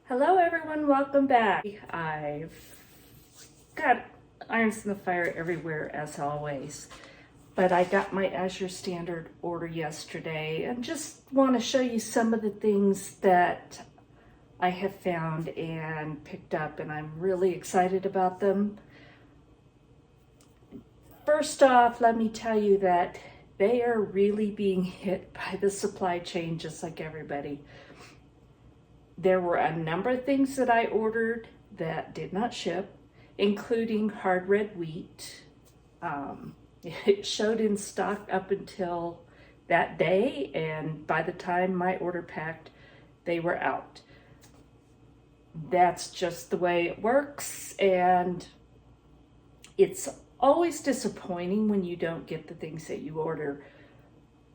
Hello everyone, welcome back. I've got irons in the fire everywhere as always, but I got my Azure Standard order yesterday and just want to show you some of the things that I have found and picked up, and I'm really excited about them. First off, let me tell you that they are really being hit by the supply chain just like everybody. There were a number of things that I ordered that did not ship, including hard red wheat. It showed in stock up until that day, and by the time my order packed, they were out. That's just the way it works, and it's always disappointing when you don't get the things that you order,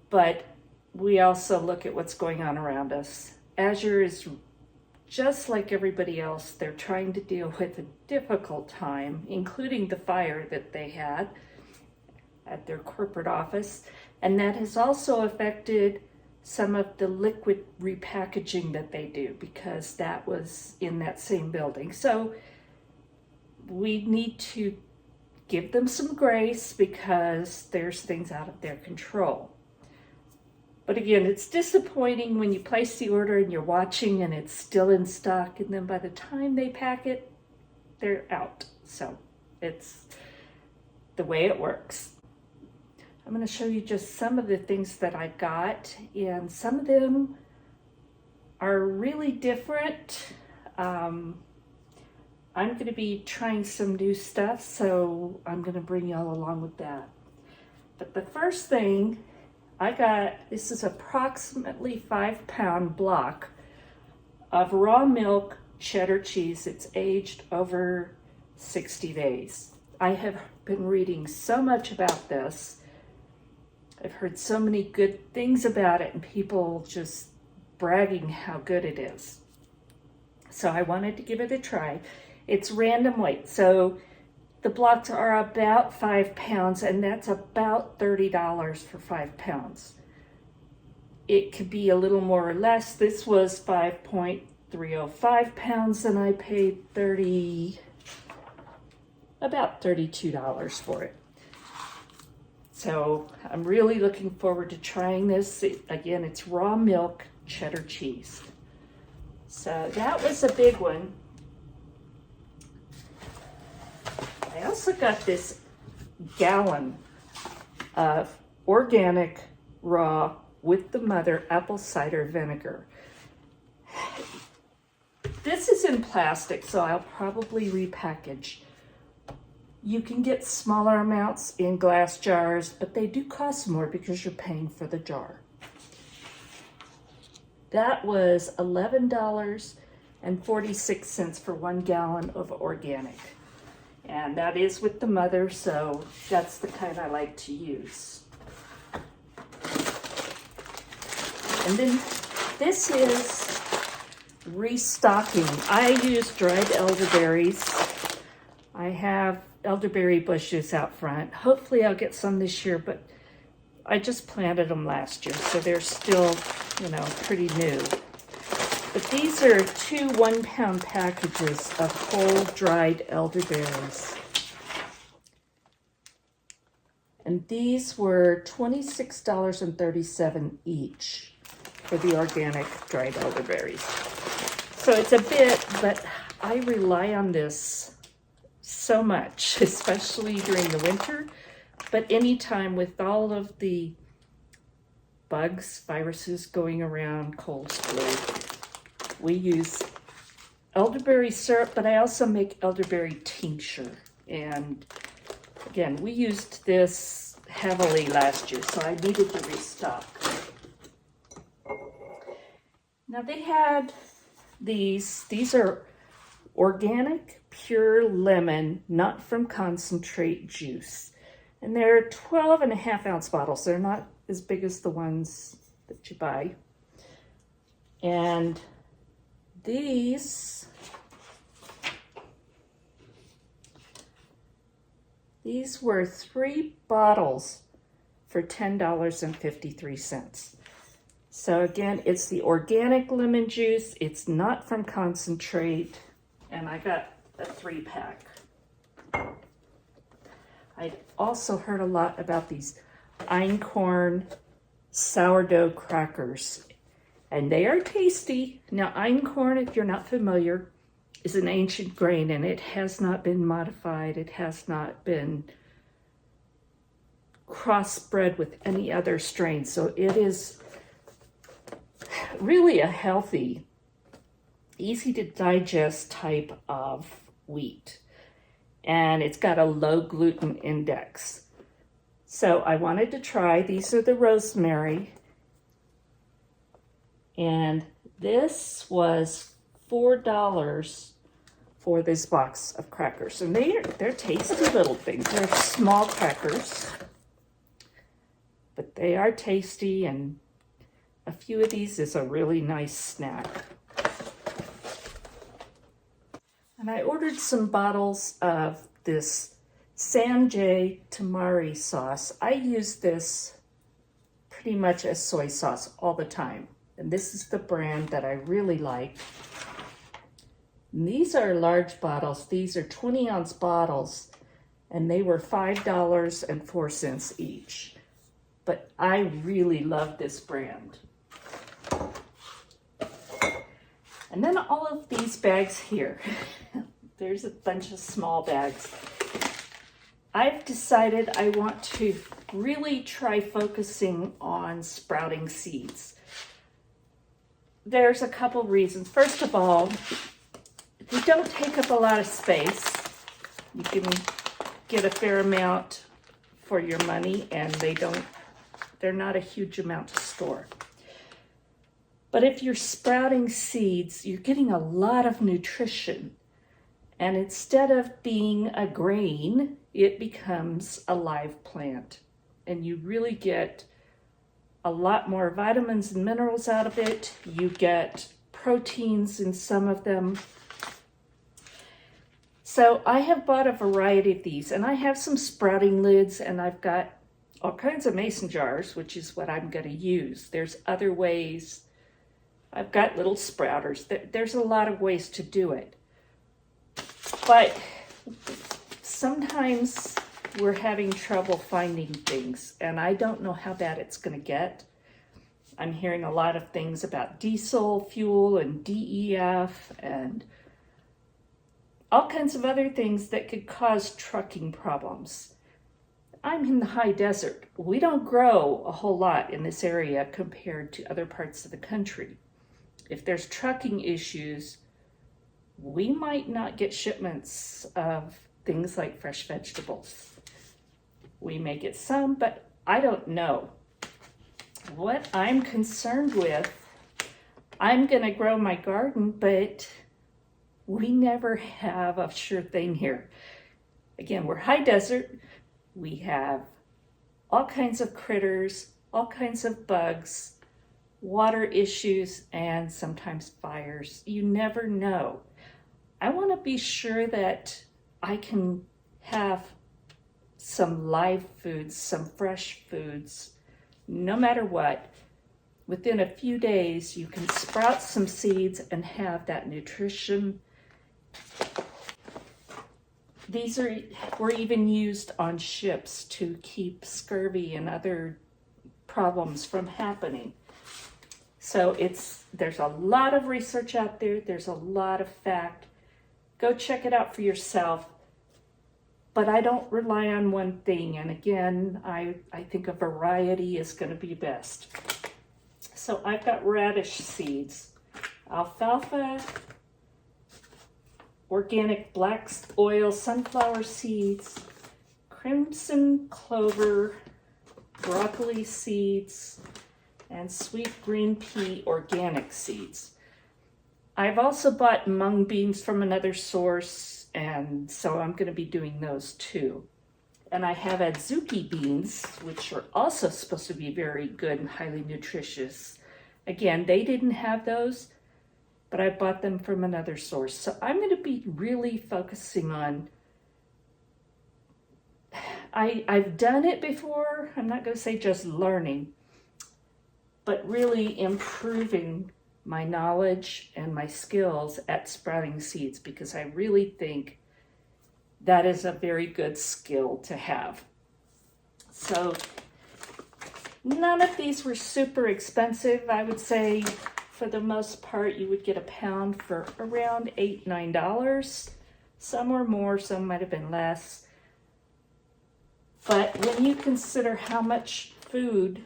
but we also look at what's going on around us. Azure is just like everybody else. They're trying to deal with a difficult time, including the fire that they had at their corporate office. And that has also affected some of the liquid repackaging that they do, because that was in that same building. So we need to give them some grace because there's things out of their control. But again, it's disappointing when you place the order and you're watching and it's still in stock, and then by the time they pack it, they're out. So it's the way it works. I'm going to show you just some of the things that I got, and some of them are really different. I'm going to be trying some new stuff, so I'm going to bring y'all along with that. But the first thing I got, this is approximately 5-pound block of raw milk cheddar cheese. It's aged over 60 days. I have been reading so much about this. I've heard so many good things about it and people just bragging how good it is. So I wanted to give it a try. It's random weight, so the blocks are about 5 pounds, and that's about $30 for 5 pounds. It could be a little more or less. This was 5.305 pounds, and I paid about $32 for it. So I'm really looking forward to trying this. Again, it's raw milk cheddar cheese. So that was a big one. I also got this gallon of organic raw with the mother apple cider vinegar. This is in plastic, so I'll probably repackage. You can get smaller amounts in glass jars, but they do cost more because you're paying for the jar. That was $11.46 for 1 gallon of organic. And that is with the mother, so that's the kind I like to use. And then this is restocking. I use dried elderberries. I have elderberry bushes out front. Hopefully I'll get some this year, but I just planted them last year, so they're still, pretty new. But these are 2 1-pound packages of whole dried elderberries. And these were $26.37 each for the organic dried elderberries. So it's a bit, but I rely on this so much, especially during the winter. But anytime with all of the bugs, viruses going around, colds, flu, we use elderberry syrup, but I also make elderberry tincture. And again, we used this heavily last year, so I needed to restock. Now they had these are organic, pure lemon, not from concentrate juice. And they're 12.5-ounce bottles. They're not as big as the ones that you buy. And these were 3 bottles for $10.53. So again, it's the organic lemon juice. It's not from concentrate. And I got a 3-pack. I'd also heard a lot about these einkorn sourdough crackers. And they are tasty. Now, einkorn, if you're not familiar, is an ancient grain, and it has not been modified. It has not been crossbred with any other strain. So it is really a healthy, easy to digest type of wheat. And it's got a low gluten index. So I wanted to try, these are the rosemary. And this was $4 for this box of crackers. And they're tasty little things. They're small crackers, but they are tasty, and a few of these is a really nice snack. And I ordered some bottles of this Sanjay Tamari sauce. I use this pretty much as soy sauce all the time. And this is the brand that I really like. And these are large bottles. These are 20-ounce bottles, and they were $5.04 each. But I really love this brand. And then all of these bags here. There's a bunch of small bags. I've decided I want to really try focusing on sprouting seeds. There's a couple reasons. First of all, they don't take up a lot of space. You can get a fair amount for your money, and they're not a huge amount to store. But if you're sprouting seeds, you're getting a lot of nutrition. And instead of being a grain, it becomes a live plant. And you really get a lot more vitamins and minerals out of it. You get proteins in some of them. So I have bought a variety of these, and I have some sprouting lids, and I've got all kinds of mason jars, which is what I'm going to use. There's other ways. I've got little sprouters. There's a lot of ways to do it. But sometimes we're having trouble finding things, and I don't know how bad it's going to get. I'm hearing a lot of things about diesel fuel and DEF and all kinds of other things that could cause trucking problems. I'm in the high desert. We don't grow a whole lot in this area compared to other parts of the country. If there's trucking issues, we might not get shipments of things like fresh vegetables. We may get some, but I don't know. What I'm concerned with, I'm going to grow my garden, but we never have a sure thing here. Again, we're high desert. We have all kinds of critters, all kinds of bugs, water issues, and sometimes fires. You never know. I want to be sure that I can have some live foods, some fresh foods, no matter what. Within a few days, you can sprout some seeds and have that nutrition. These were even used on ships to keep scurvy and other problems from happening. So there's a lot of research out there. There's a lot of fact. Go check it out for yourself. But I don't rely on one thing. And again, I think a variety is going to be best. So I've got radish seeds, alfalfa, organic black oil sunflower seeds, crimson clover, broccoli seeds, and sweet green pea organic seeds. I've also bought mung beans from another source, and so I'm going to be doing those too. And I have adzuki beans, which are also supposed to be very good and highly nutritious. Again, they didn't have those, but I bought them from another source. So I'm going to be really focusing on, I've done it before. I'm not going to say just learning, but really improving my knowledge and my skills at sprouting seeds, because I really think that is a very good skill to have. So none of these were super expensive. I would say for the most part you would get a pound for around $8, $9. Some were more, some might have been less. But when you consider how much food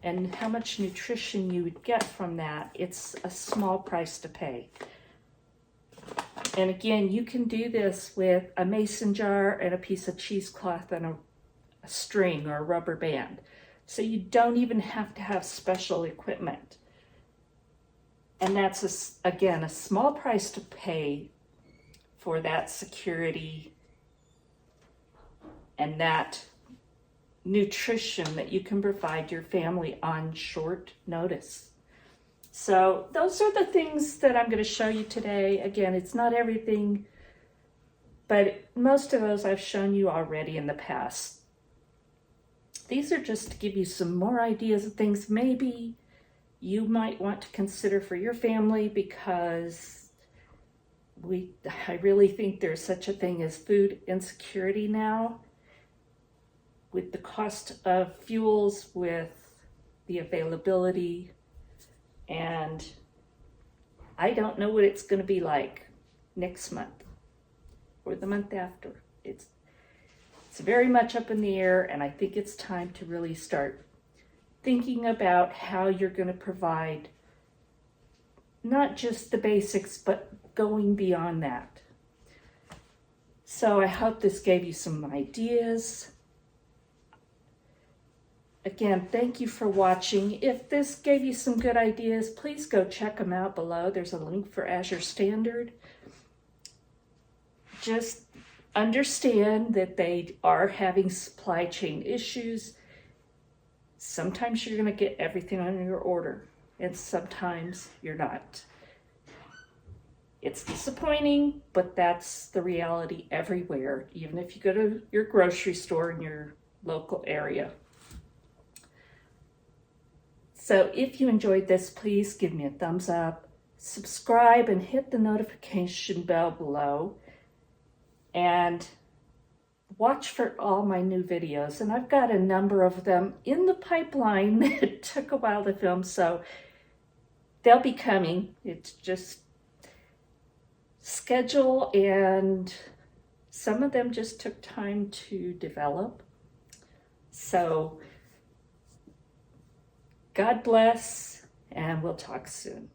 and how much nutrition you would get from that, it's a small price to pay. And again, you can do this with a mason jar and a piece of cheesecloth and a string or a rubber band. So you don't even have to have special equipment. And that's, again, a small price to pay for that security and that nutrition that you can provide your family on short notice. So those are the things that I'm going to show you today. Again, it's not everything, but most of those I've shown you already in the past. These are just to give you some more ideas of things maybe you might want to consider for your family, because I really think there's such a thing as food insecurity now, with the cost of fuels, with the availability, and I don't know what it's going to be like next month or the month after. It's very much up in the air, and I think it's time to really start thinking about how you're going to provide not just the basics, but going beyond that. So I hope this gave you some ideas. Again, thank you for watching. If this gave you some good ideas, please go check them out below. There's a link for Azure Standard. Just understand that they are having supply chain issues. Sometimes you're going to get everything on your order, and sometimes you're not. It's disappointing, but that's the reality everywhere, even if you go to your grocery store in your local area. So if you enjoyed this, please give me a thumbs up, subscribe, and hit the notification bell below, and watch for all my new videos. And I've got a number of them in the pipeline that took a while to film, so they'll be coming. It's just schedule, and some of them just took time to develop. So God bless, and we'll talk soon.